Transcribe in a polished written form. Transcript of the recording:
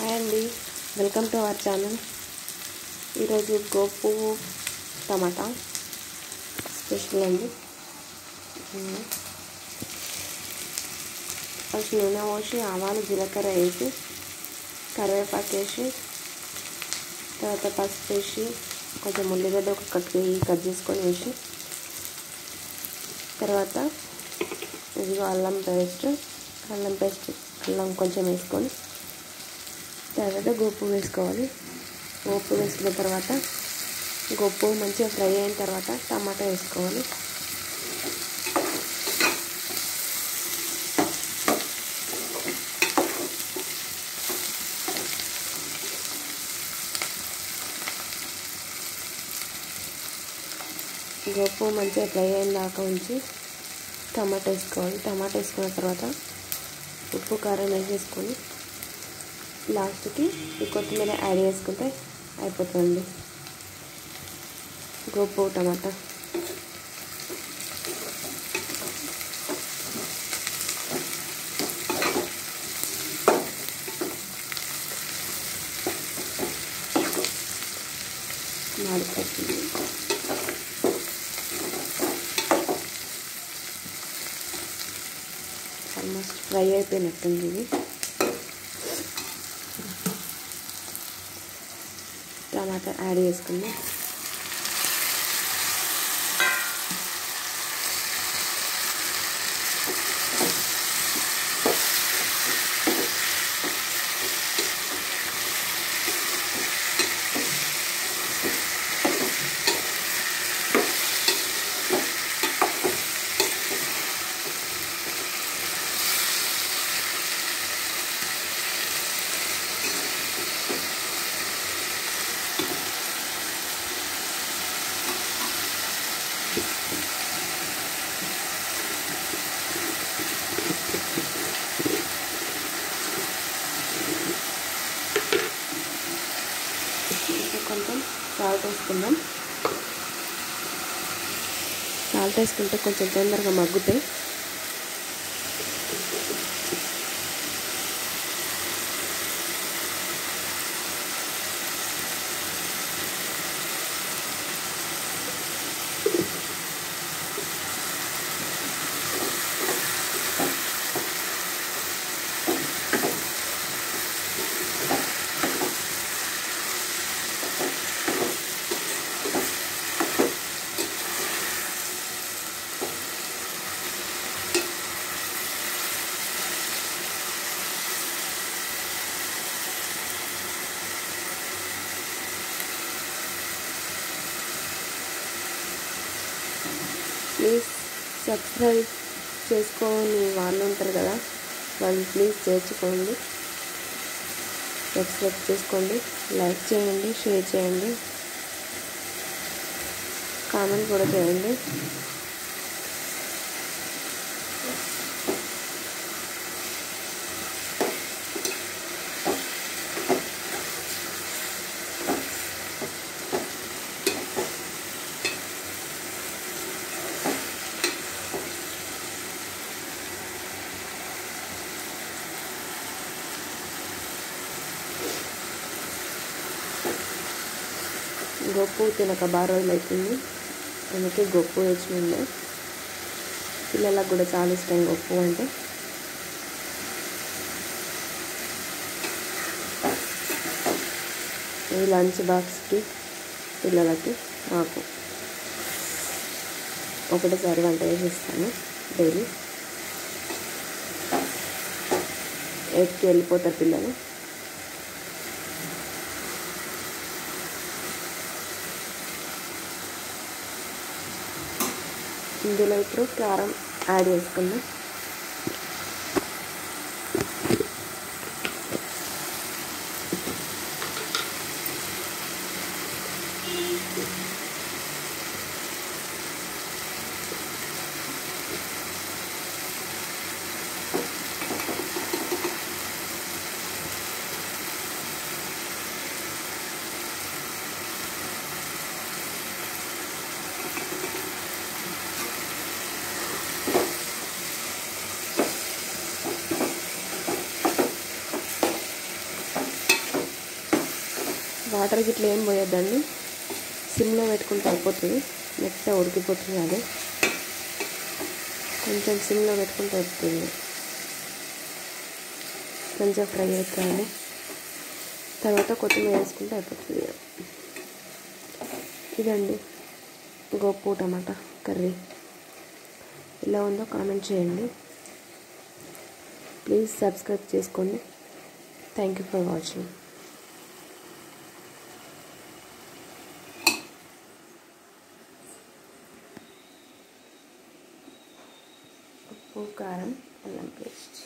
Hi అండి, welcome to our channel. ఈరోజు గోపు టమాటా special అండి. ఫస్ట్ నూనె పోసి ఆవాలు జీలకర్ర వేసి కరివేపాకు వేసి తర్వాత పసుపు వేసి కొంచెం ఉల్లిగడ్డ ఒక కట్ చేసుకొని వేసి తర్వాత ఇదిగో అల్లం కొంచెం వేసుకొని తర్వాత గోపు వేసుకోవాలి. గోపు వేసుకున్న తర్వాత గోపు మంచిగా ఫ్రై అయిన తర్వాత టమాటా వేసుకోవాలి. గోపు మంచిగా ఫ్రై అయిన దాకా ఉంచి టమాటా వేసుకోవాలి. టమాటా వేసుకున్న తర్వాత ఉప్పు కారం వేసేసుకొని లాస్ట్కి ఈ కొత్తిమీర యాడ్ చేసుకుంటే అయిపోతుంది గోపు టమాటా. మాడిపోతుంది. ఆల్మోస్ట్ ఫ్రై అయిపోయినట్టుంది ఇది. టమాటా యాడ్ చేసుకుందాం. కొంచెం సాల్ట్ వేసుకుందాం. సాల్ట్ వేసుకుంటే కొంచెం తొందరగా మగ్గుతాయి. ప్లీజ్ సబ్స్క్రైబ్ చేసుకోని వాళ్ళు ఉంటారు కదా, వాళ్ళు ప్లీజ్ చేర్చుకోండి, సబ్స్క్రైబ్ చేసుకోండి, లైక్ చేయండి, షేర్ చేయండి, కామెంట్ కూడా చేయండి. గోపు తినక బాగా రోజులు అవుతుంది, అందుకే గోపు వేసినండి. పిల్లలకు కూడా చాలా ఇష్టం గోపు అంటే. ఈ లంచ్ బాక్స్కి పిల్లలకి నాకు ఒకటేసారి వంట చేసిస్తాను. డైలీ 8కి వెళ్ళిపోతారు పిల్లలు. ఇందులో ఇప్పుడు కారం యాడ్ చేసుకుందాం. వాటర్ గిట్ల ఏం పోయొద్దండి, సిమ్లో పెట్టుకుంటే అయిపోతుంది, మెత్తగా ఉడికిపోతుంది. అదే కొంచెం సిమ్లో పెట్టుకుంటే అయిపోతుంది, కొంచెం ఫ్రై అవుతుంది. తర్వాత కొత్తిమీర వేసుకుంటే అయిపోతుంది. ఇదండి గోపు టమాటా కర్రీ. ఎలా ఉందో కామెంట్ చేయండి. ప్లీజ్ సబ్స్క్రైబ్ చేసుకోండి. Thank you for watching. ఉప్పు, కారం, అల్లం పేస్ట్.